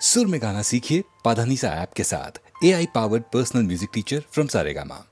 सुर में गाना सीखिए पाधानीसा ऐप के साथ। AI powered personal music teacher from Saregama.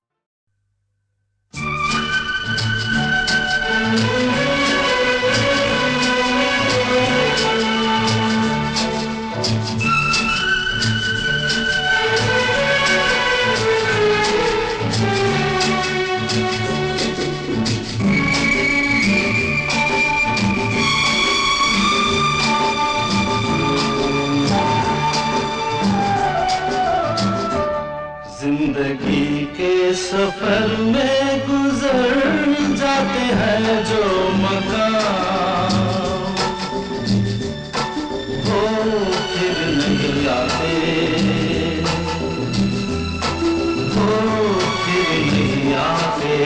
जिंदगी के सफर में गुजर जाते हैं जो मकाम, वो फिर नहीं आते, वो फिर नहीं आते।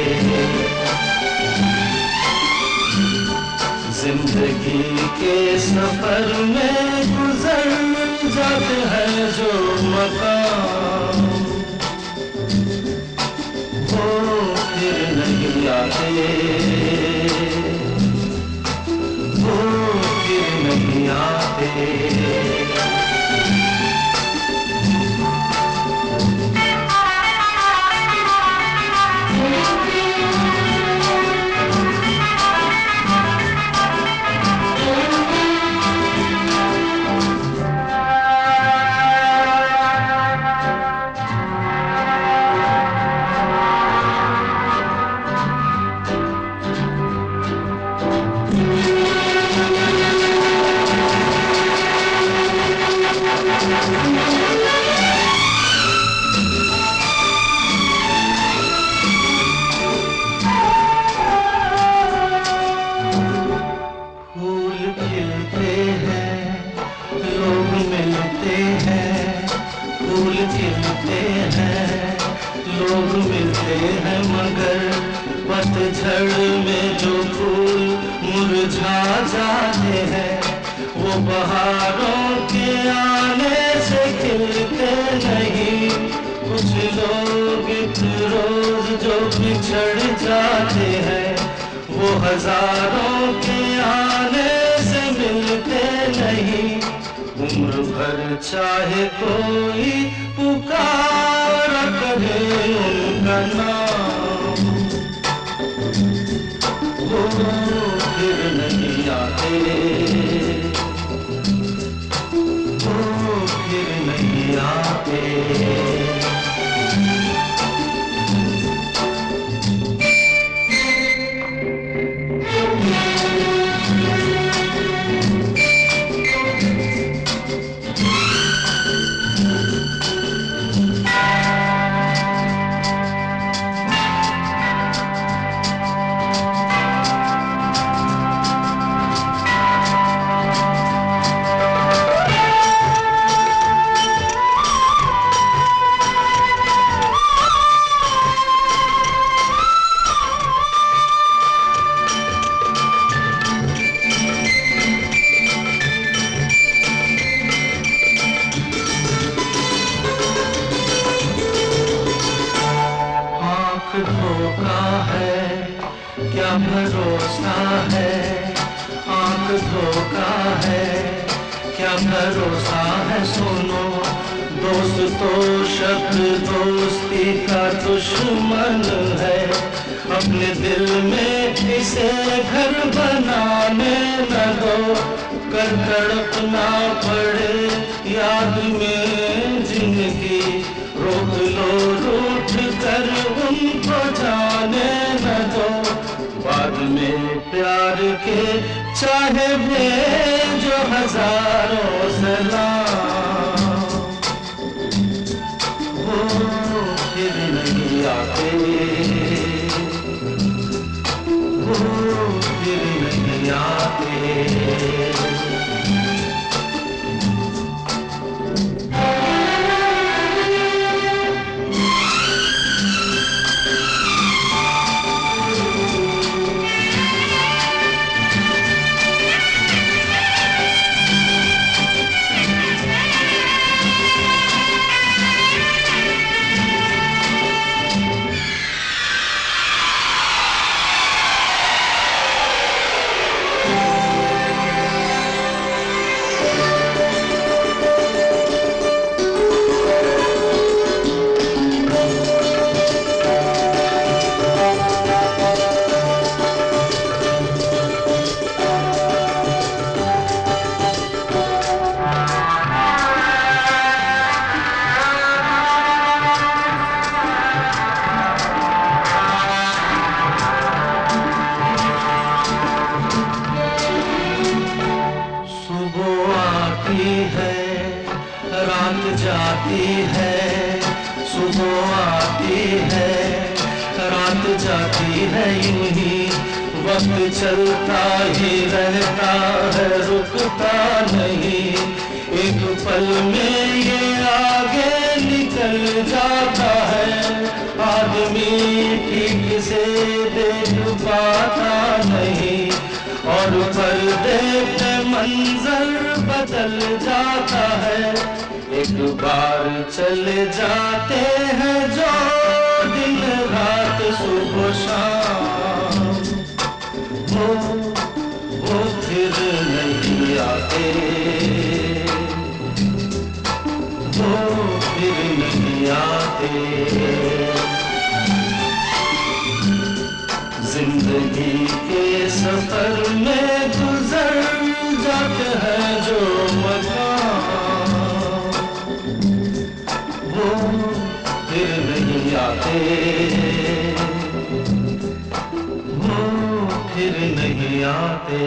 जिंदगी के सफर में गुजर जाते हैं जो मकाम, वो फिर नहीं आते, वो फिर नहीं आते। पतझड़ में जो फूल मुरझा जाते हैं, वो बहारों के आने से खिलते नहीं। कुछ लोग एक रोज जो बिछड़ जाते हैं, वो हजारों के आने से मिलते नहीं। उम्र भर चाहे कोई पुकार करे उनका नाम, वो फिर नहीं आते, वो फिर नहीं आते। धोखा है क्या भरोसा है, आंख धोखा है क्या भरोसा है। सुनो दोस्त तो शब्द दोस्ती का दुश्मन है, अपने दिल में इसे घर बनाने न दो। कर तड़पना पड़े याद में जिंदगी, रोक लो रूठ कर उनको जाने न दो। बाद में प्यार के चाहे भेजो हजारों सलाम, वो फिर नहीं आते, वो फिर नहीं आते। रात जाती है सुबह आती है, रात जाती है यूं ही वक्त चलता ही रहता है, रुकता नहीं। एक पल में ये आगे निकल जाता है, आदमी ठीक से देख पाता नहीं, और पर्दे पे मंजर बदल जाता है। एक बार चले जाते हैं जो दिन रात सुबह शाम, वो फिर नहीं आते, वो फिर नहीं आते। जिंदगी के सफर में गुजर जाते हैं जो मकाम, वो फिर नहीं आते, वो फिर नहीं आते।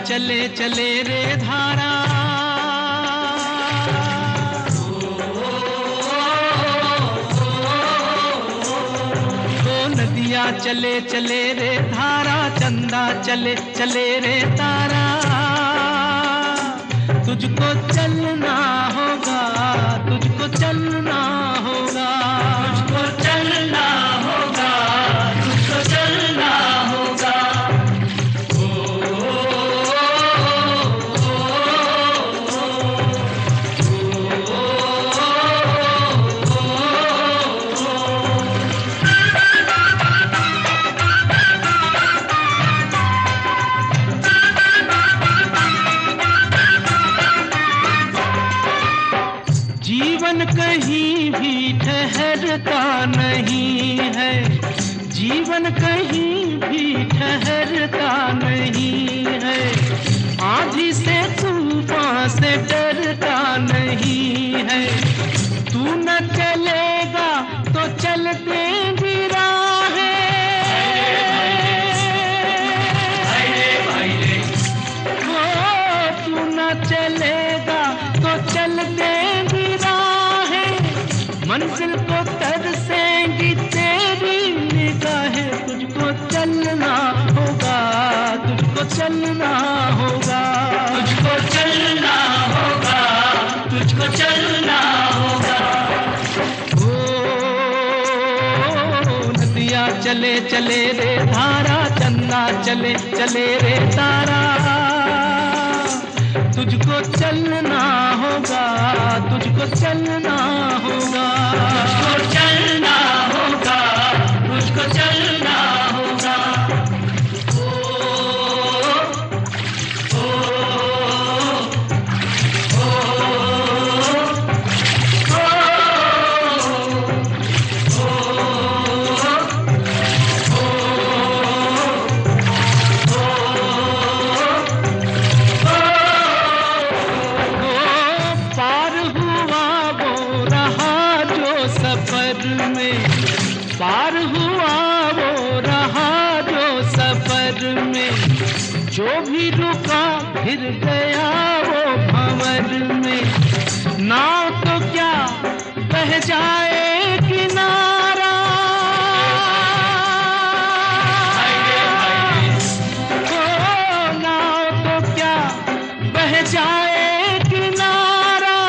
चले चले रे धारा, ओ नदिया चले चले रे धारा, चंदा चले चले रे तारा। तुझको चलना होगा, तुझको चलना होगा, तुझको चलना होगा, तुझको चलना होगा। जीवन कहीं भी ठहरता नहीं है, जीवन कहीं भी ठहरता नहीं है। आंधी से तूफान से डरता नहीं है। तू न चलेगा तो चल देंगी राहें, तू न चलेगा तो चल देंगी राहें। मंजिल को तरसेंगी तेरी निगाहें। तुझको चलना होगा, तुझको चलना होगा, तुझको चलना होगा, तुझको चलना होगा। ओ नदिया चले चले रे धारा, चंदा चले चले रे तारा। तुझको चलना होगा, तुझको चलना होगा, तुझको चलना होगा, तुझको चलना होगा। पार हुआ वो रहा जो सफर में, जो भी रुका फिर गया वो भंवर में। नाव तो क्या बह जाए किनारा, नाव तो क्या बह जाए किनारा।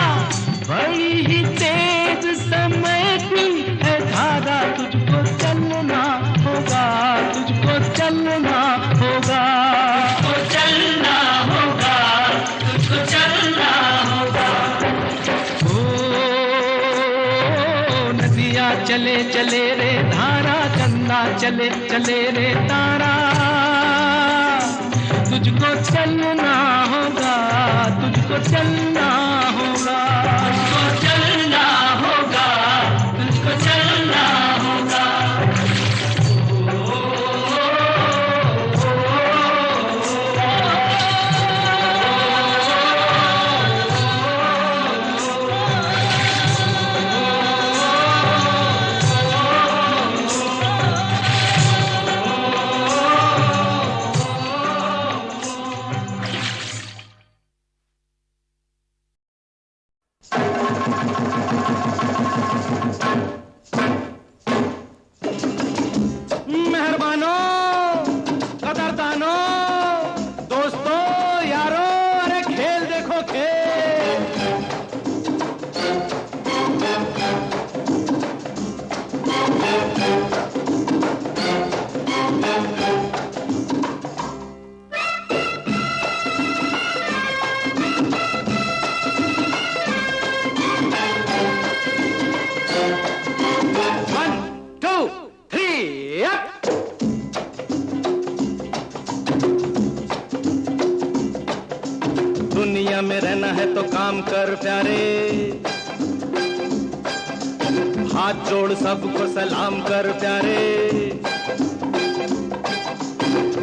बड़ी ही तेज समय की है धारा। तुझको चलना होगा, तुझको चलना होगा, तुझको चलना होगा, तुझको चलना होगा। ओ नदिया चले चले रे धारा, चंदा चले चले रे तारा। तुझको चलना होगा, तुझको चलना मेहरबानों, कदरदानों, दोस्तों, यारों, अरे खेल देखो खेल। One, two, three, up. दुनिया में रहना है तो काम कर प्यारे, हाथ जोड़ सबको सलाम कर प्यारे।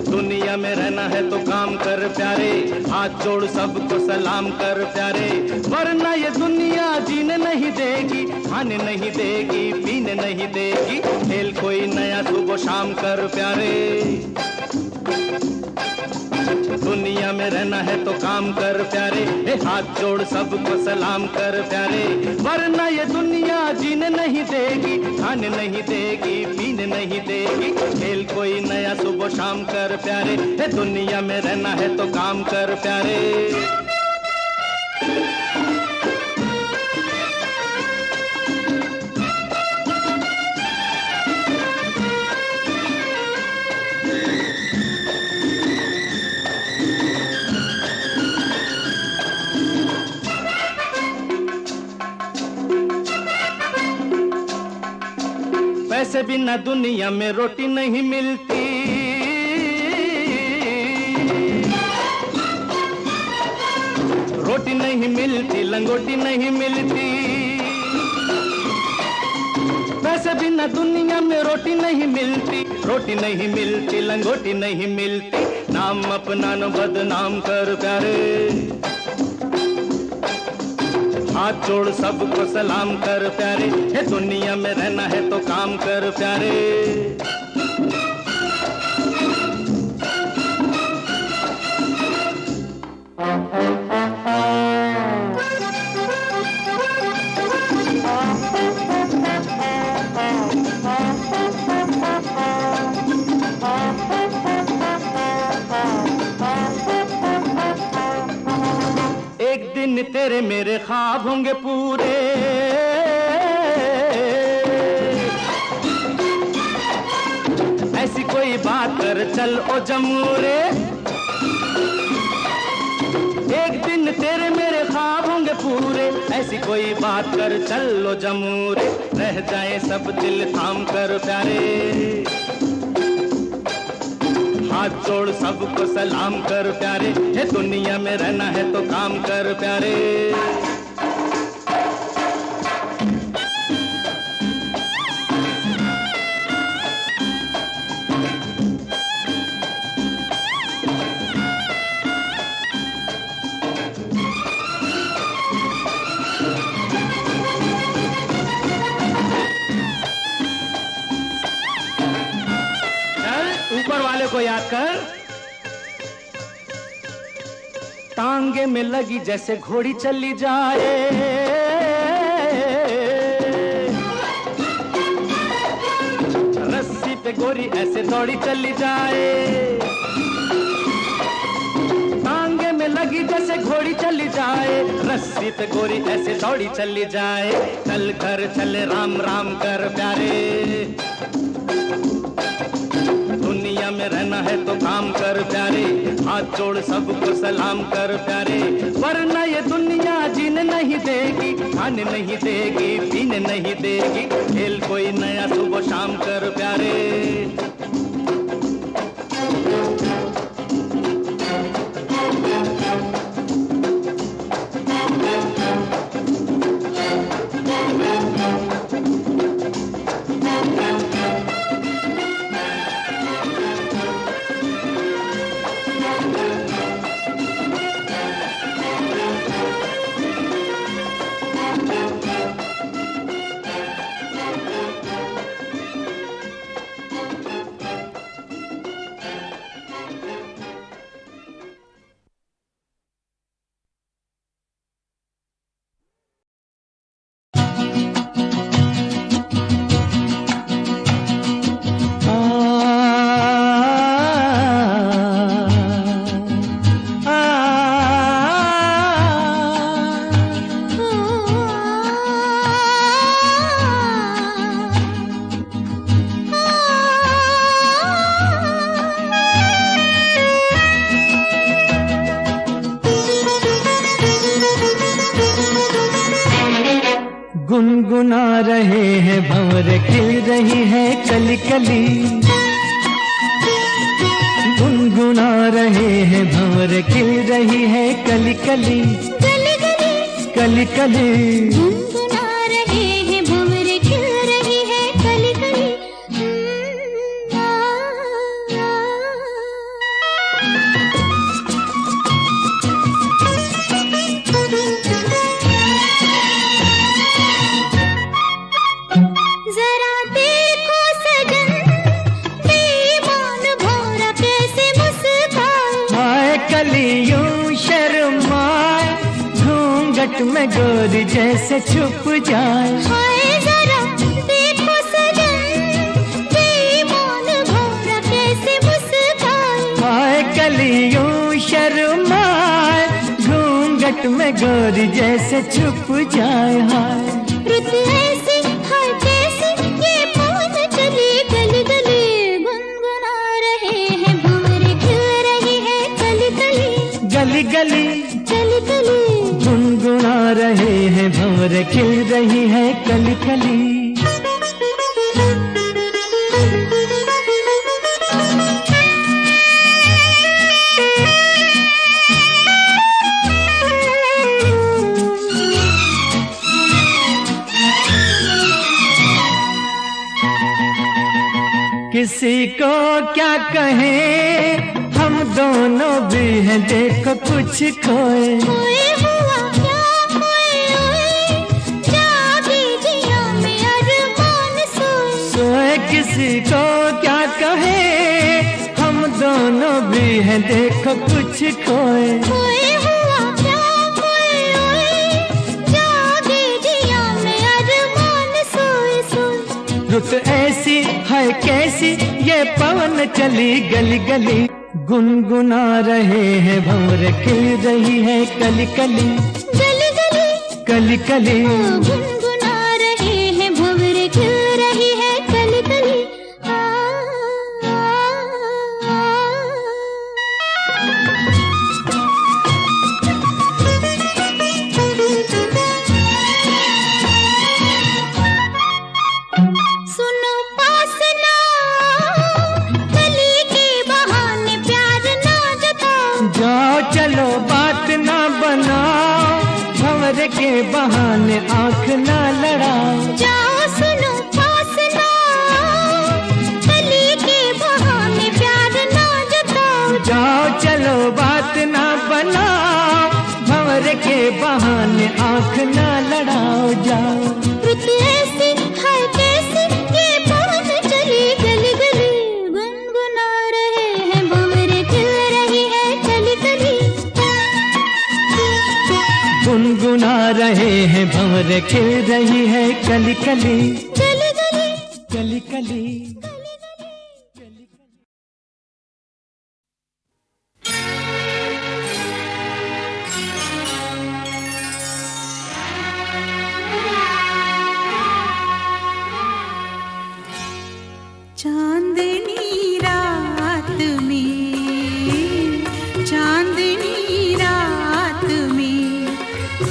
दुनिया में रहना है तो काम कर प्यारे, हाथ जोड़ सबको सलाम कर प्यारे। वरना ये दुनिया जीने नहीं देगी, खाने नहीं देगी, पीने नहीं देगी। खेल कोई नया सुबह शाम कर प्यारे। दुनिया में रहना है तो काम कर प्यारे, हाथ जोड़ सबको सलाम कर प्यारे। वरना ये दुनिया जीने नहीं देगी, खाने नहीं देगी, पीने नहीं देगी। खेल कोई नया सुबह शाम कर प्यारे, दुनिया में रहना है तो काम कर प्यारे। पैसे बिना दुनिया में रोटी नहीं मिलती, रोटी नहीं मिलती, लंगोटी नहीं मिलती। पैसे बिना दुनिया में रोटी नहीं मिलती, रोटी नहीं मिलती, लंगोटी नहीं मिलती। नाम अपना न बदनाम कर प्यारे, हाथ जोड़ सबको सलाम कर प्यारे। हे दुनिया में रहना है तो काम कर प्यारे। एक दिन तेरे मेरे ख्वाब होंगे पूरे, ऐसी कोई बात कर चल ओ जमूरे। एक दिन तेरे मेरे ख्वाब होंगे पूरे, ऐसी कोई बात कर चल ओ जमूरे। रह जाए सब दिल थाम कर प्यारे, हाथ जोड़ सबको सलाम कर प्यारे। हे दुनिया में रहना है तो काम कर प्यारे। ऊपर वाले को याद कर। टांगे में लगी जैसे घोड़ी चली जाए, रस्सी पे गोरी ऐसे दौड़ी चली जाए। टांगे में लगी जैसे घोड़ी चली जाए, रस्सी पे गोरी ऐसे दौड़ी चली जाए। चल घर चले राम राम कर प्यारे, दुनिया में रहना है तो काम कर प्यारे। हाथ जोड़ सबको सलाम कर प्यारे। वरना ये दुनिया जीने नहीं देगी, खाने नहीं देगी, पीने नहीं देगी। खेल कोई नया सुबह शाम कर प्यारे। गुनगुना रहे हैं भंवर खिल रही है कली कली, गुनगुना रहे हैं भंवर खिल रही है कली कली, कली कली गुनगुना रहे हैं भंवर खिल रही है कली कली। जरा देखो सजन बेईमान भौरा कैसे मुस्काए, हाय कलियों शर्माए घूंघट में गोरी जैसे छुप जाए। हाय जरा देखो सजन बेईमान भौरा कैसे मुस्काए, हाय कलियों शर्माए घूंघट में गोरी जैसे छुप जाए। हाय रुत ऐसी हाय कैसी ये पवन चली गली गली, गुनगुना रहे हैं भंवर खिल रही है कली कली, गली गली कली कली गुनगुना रहे हैं भंवर खिल रही है कली कली। किसी को क्या कहें हम दोनों भी हैं देखो कुछ खोए। खोए हुआ क्या खोए हुए, जागे जिया में अरमान सोए। सोए किसी को क्या कहें हम दोनों भी हैं देखो कुछ खोए। खोए हुआ क्या खोए हुए, जागे जिया में अरमान सोए सोए। रुत ऐसी है कैसी ये पवन चली गली गली, गुनगुना रहे हैं भंवर खिल रही है कली कली, गली गली कली कली गुनगुना रहे हैं भंवर खिल रही है कली कली। सुनो पास ना कली के बहाने प्यार ना जताओ, जाओ चलो बात ना बनाओ भंवर के बहाने आंख ना लड़ाओ। जाओ सुनो पास ना कली के बहाने प्यार ना जताओ, जाओ चलो बात ना बनाओ भंवर के बहाने आंख ना लड़ाओ। जाओ रुत ऐसी हाय कैसी ये पवन चली गली गली, गुनगुना रहे हैं भंवर खिल रही है कली कली, गुनगुना रहे हैं भंवर खिल रही है कली कली, गली गली कली कली। चांदनी रात में, चांदनी रात में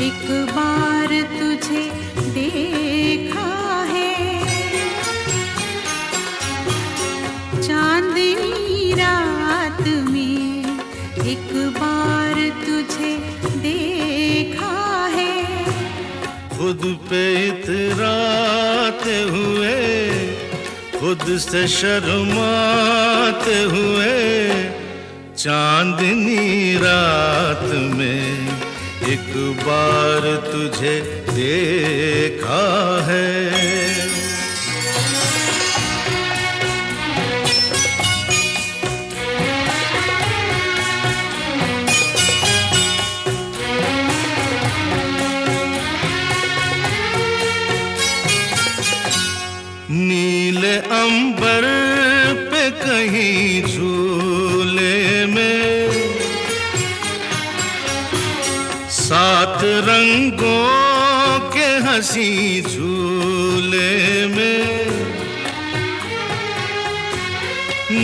एक बार तुझे देखा है, चांदनी रात में एक बार तुझे देखा है। खुद पे इतराते हुए खुद से शर्माते हुए, चांदनी रात में एक बार तुझे देखा है। नीले अंबर पे कहीं झूले में सात रंगों के हंसी झूले में,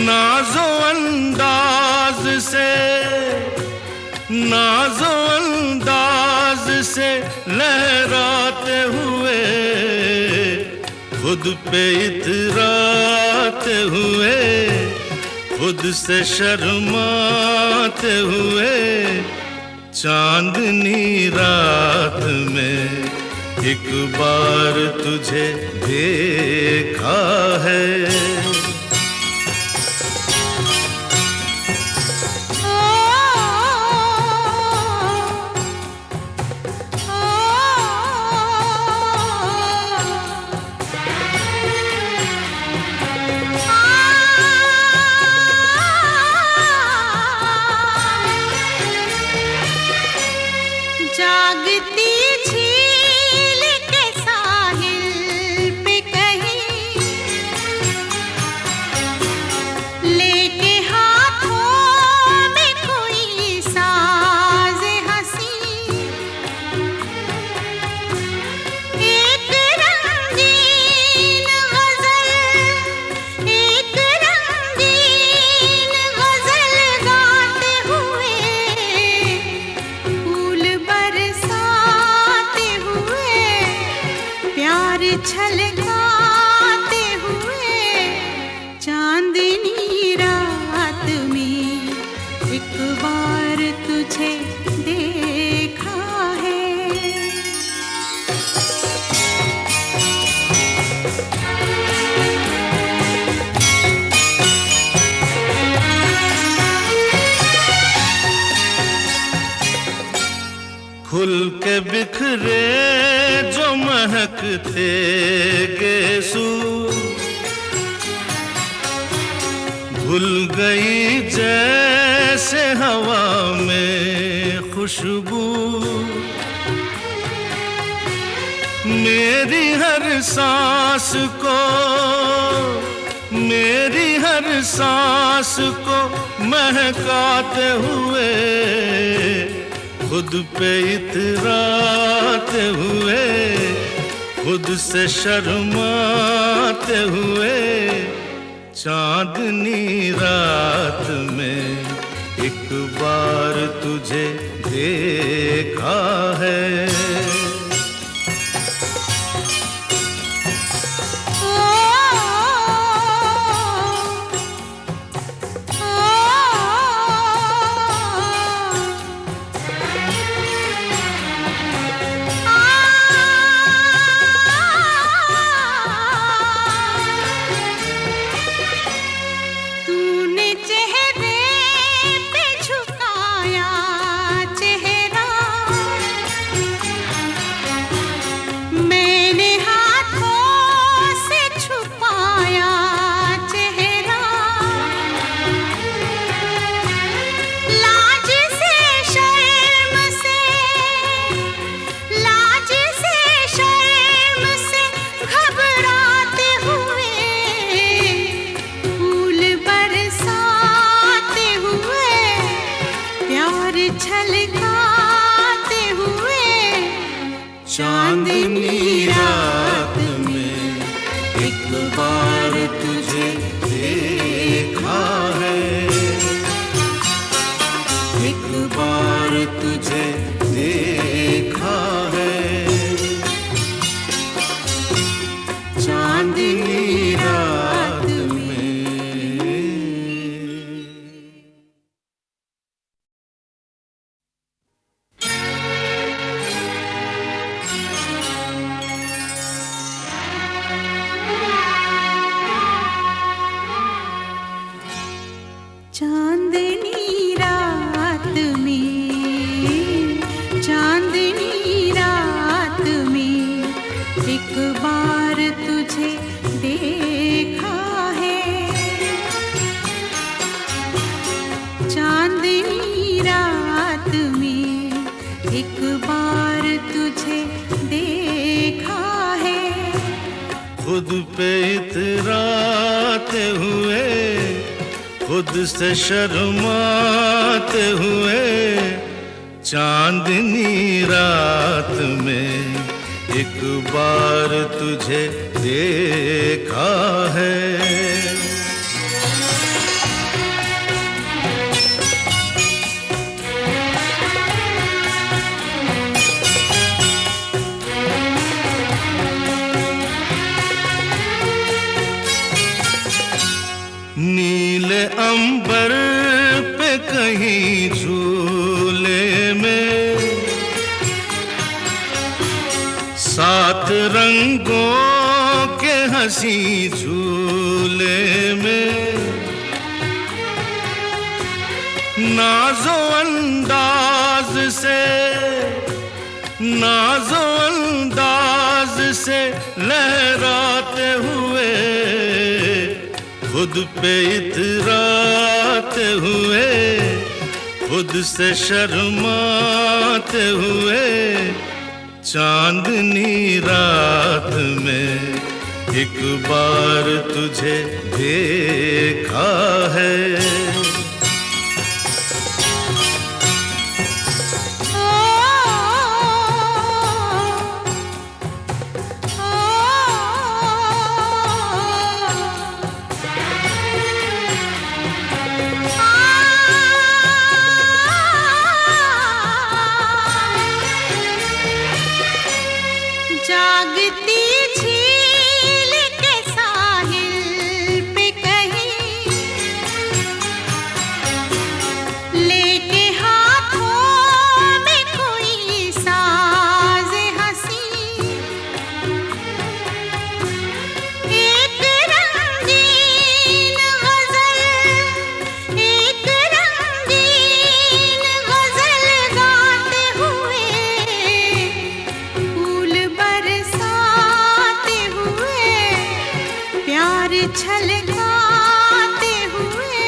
नाजो अंदाज से, नाजो अंदाज से लहराते हुए खुद पे इतराते हुए, खुद से शर्माते हुए, चांदनी रात में एक बार तुझे देखा है। जागती झील के साहिल पे कहीं लेके हाथों में कोई साज हंसी, एक रंगीन गजल, एक रंगीन गजल गाते हुए, फूल बरसाते हुए, प्यार छलकाते हुए, चांदनी रात में एक बार तुझे देखा है। खुल के बिखरे जो महकते गेसू, भूल गई जैसे हवा में खुशबू, मेरी हर सांस को, मेरी हर सांस को महकाते हुए, खुद पे इतराते हुए, खुद से शर्माते हुए, चांदनी रात में एक बार तुझे देखा है। तूने चेहरे पे झुकाया चेहरा, मैंने हाथों से छुपाया चेहरा, लाज से शर्म से, लाज से शर्म से घबराते हुए, फूल बरसाते हुए, प्यार छलकाते हुए, चांदनी रात में एक बार तुझे देखा है, एक बार तुझे देखा है, चांदनी रात में। चांदनी रात में, चांदनी रात में एक बार तुझे देखा है, चांदनी रात में एक बार तुझे देखा है। खुद पे इतराते हुए, खुद से शर्माते हुए, चांदनी रात में एक बार तुझे देखा है। सात रंगों के हंसी झूले में नाजो अंदाज से लहराते हुए खुद पे इतराते हुए खुद से शर्माते हुए चांदनी रात में एक बार तुझे देखा है। जागती झील के साहिल पे कहीं लेके हाथों में कोई साज हंसी एक रंगीन गजल गाते हुए फूल बरसाते हुए प्यार छलकाते हुए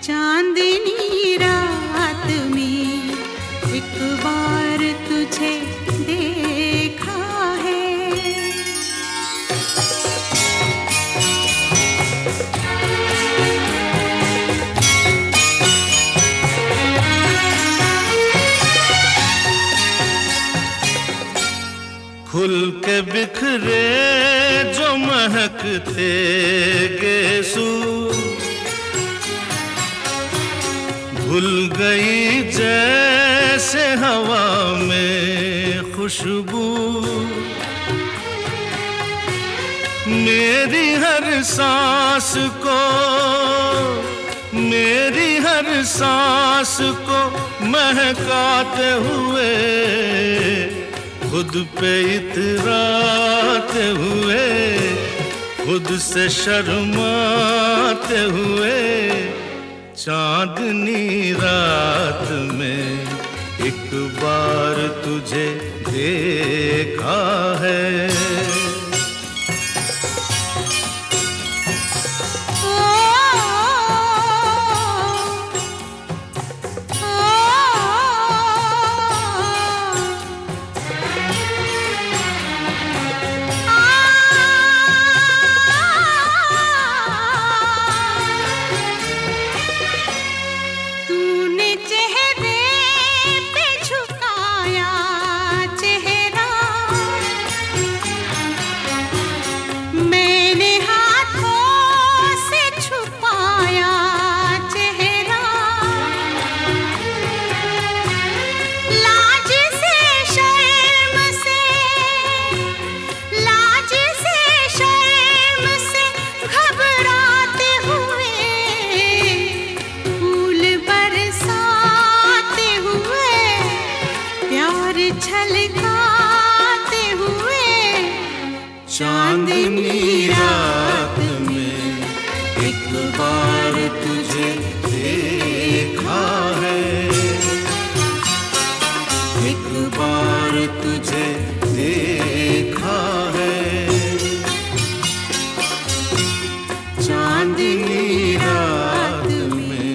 चांदनी रात में एक बार तुझे देखा है। खुल के बिखरे जो महकते गेसू भूल गई जैसे हवा में खुशबू मेरी हर सांस को महकाते हुए खुद पे इतराते हुए खुद से शर्माते हुए चांदनी रात में एक बार तुझे देखा है। तूने चेहरे पे झुकाया चेहरा मैंने हाथों से छुपाया चेहरा लाज से शर्म से घबराते हुए फूल बरसाते हुए प्यार छलकाते हुए चांदनी रात में एक बार तुझे देखा है। एक बार तुझे देखा है। चांदनी रात में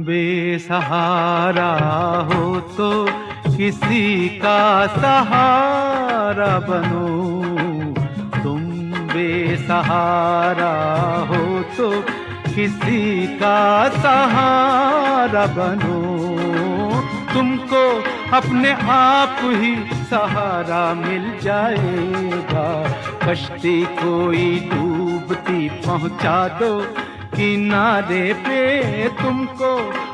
बेसहारा हो तो किसी का सहारा बनो बेसहारा हो तो किसी का सहारा बनो। तुमको अपने आप ही सहारा मिल जाएगा। कश्ती कोई डूबती पहुंचा दो किनारे पे, तुमको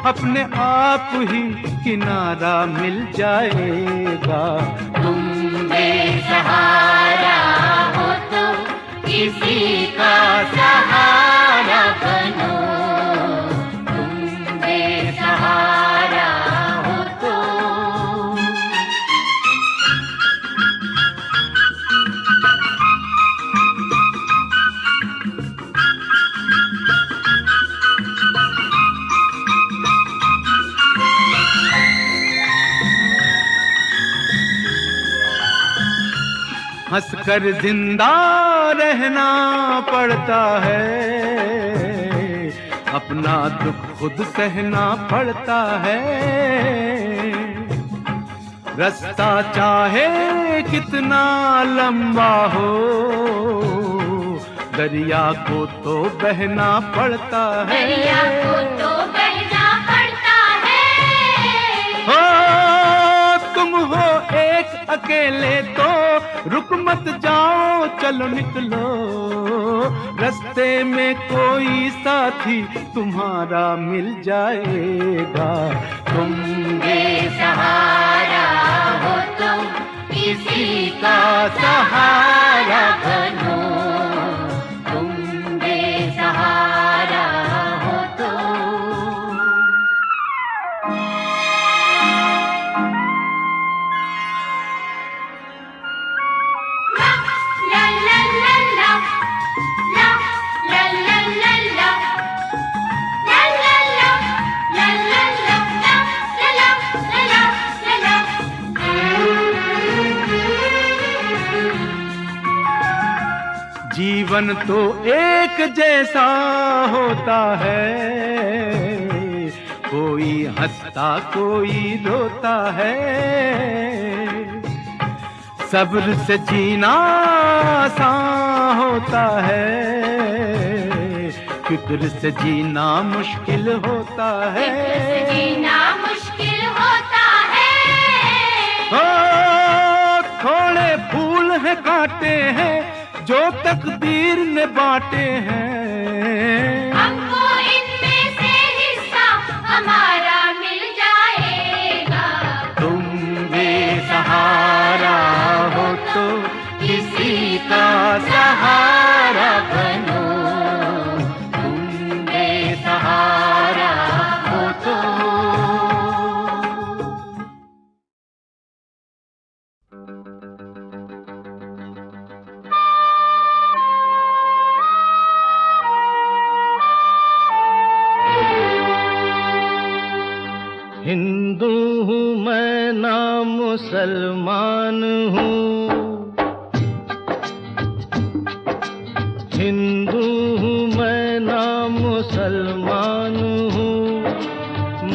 अपने आप ही किनारा मिल जाएगा। तुम बेसहारा हो तो किसी का सहारा बनो। तुम बेसहारा हो तो। हंसकर जिंदा रहना पड़ता है, अपना दुख खुद सहना पड़ता है। रास्ता चाहे कितना लंबा हो, दरिया को तो बहना पड़ता है। दरिया को तो बहना पड़ता है। हो तुम हो एक अकेले तो रुक मत जाओ, चलो निकलो। रास्ते में कोई साथी तुम्हारा मिल जाएगा। तुम बेसहारा हो तो किसी का सहारा बनो। तुम बेसहारा हो तो। ला ला ला ला ला ला ला ला ला ला ला ला ला ला ला ला ला। जीवन तो एक जैसा होता है, कोई हंसता कोई रोता है। सब्र से जीना आसान होता है, फिक्र से जीना मुश्किल होता है। जीना मुश्किल होता है। ओ, थोड़े फूल हैं कांटे हैं जो तकदीर ने बांटे हैं। हमको इनमें से हिस्सा हमारा मिल जाएगा। तुम बेसहारा हो तो किसी का सहारा बनो। तुम बेसहारा हो तो। हिंदू हूँ मैं ना मुसलमान हूँ, हिंदू हूँ मैं ना मुसलमान हूँ।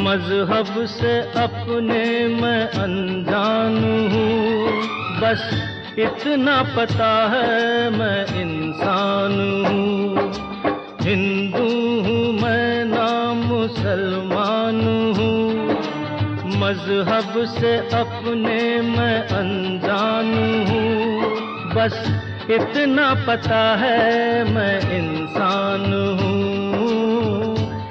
मजहब से अपने मैं अनजान हूँ, बस इतना पता है मैं इंसान हूँ। हिंदू हूँ मैं ना मुसलमान हूँ, मजहब से अपने मैं अनजान हूँ, बस इतना पता है मैं इंसान हूँ।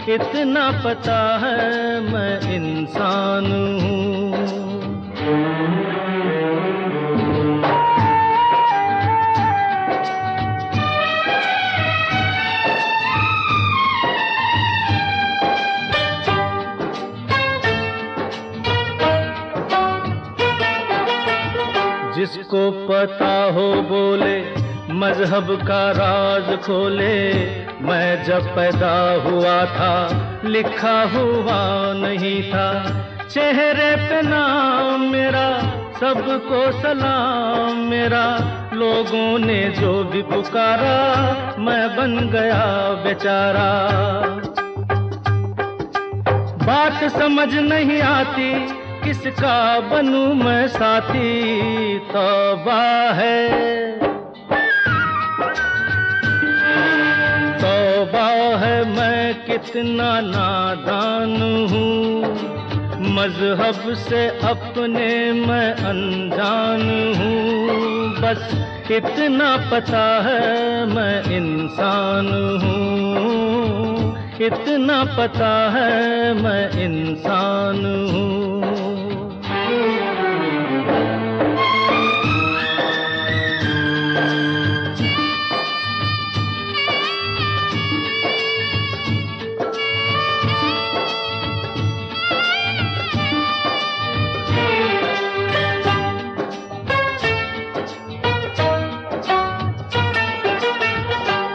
इतना पता है मैं इंसान हूँ। जिसको पता हो बोले, मजहब का राज खोले। मैं जब पैदा हुआ था लिखा हुआ नहीं था, चेहरे पे नाम मेरा, सबको सलाम मेरा। लोगों ने जो भी पुकारा मैं बन गया बेचारा। बात समझ नहीं आती किसका बनूं मैं साथी, तौबा है कितना नादान हूँ, मजहब से अपने मैं अनजान हूँ। बस इतना पता है मैं इंसान हूँ, इतना पता है मैं इंसान हूँ।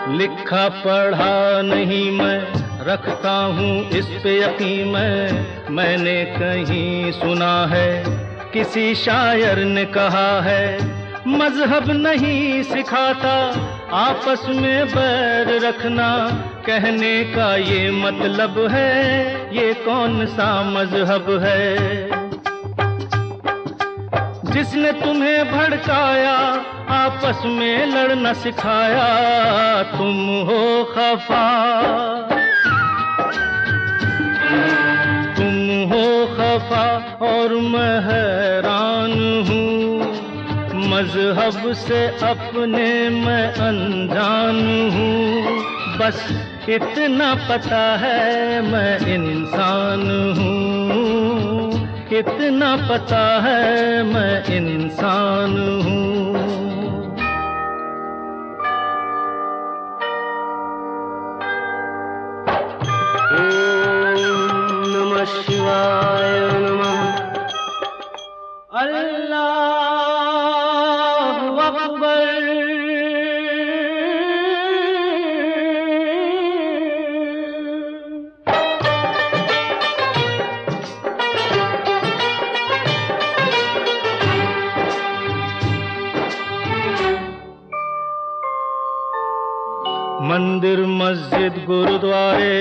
लिखा पढ़ा नहीं मैं, रखता हूँ इस पे यकीन मैंने कहीं सुना है, किसी शायर ने कहा है, मजहब नहीं सिखाता आपस में बैर रखना, कहने का ये मतलब है, ये कौन सा मजहब है। जिसने तुम्हें भड़काया, आपस में लड़ना सिखाया, तुम हो खफा, तुम हो खफा और मैं हैरान हूँ। मजहब से अपने मैं अनजान हूँ, बस इतना पता है मैं इंसान हूँ, इतना पता है मैं इंसान हूँ। ओम नमः शिवाय नमः। अल्लाहु अकबर। मंदिर मस्जिद गुरुद्वारे,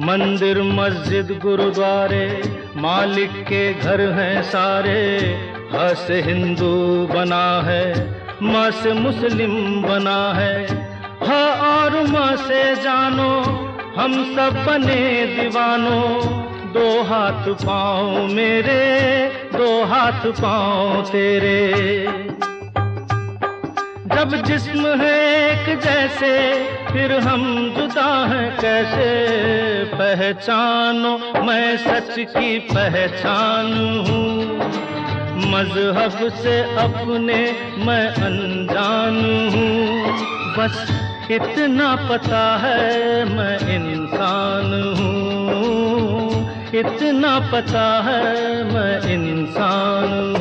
मंदिर मस्जिद गुरुद्वारे मालिक के घर हैं सारे। ह से हिंदू बना है, म से मुस्लिम बना है, ह और म से जानो हम सब बने दीवानो। दो हाथ पाँव मेरे, दो हाथ पाँव तेरे। जब जिस्म है एक जैसे, फिर हम जुदा हैं कैसे। पहचानो मैं सच की पहचान हूँ, मजहब से अपने मैं अनजान हूँ। बस इतना पता है मैं इंसान हूँ, इतना पता है मैं इंसान हूँ।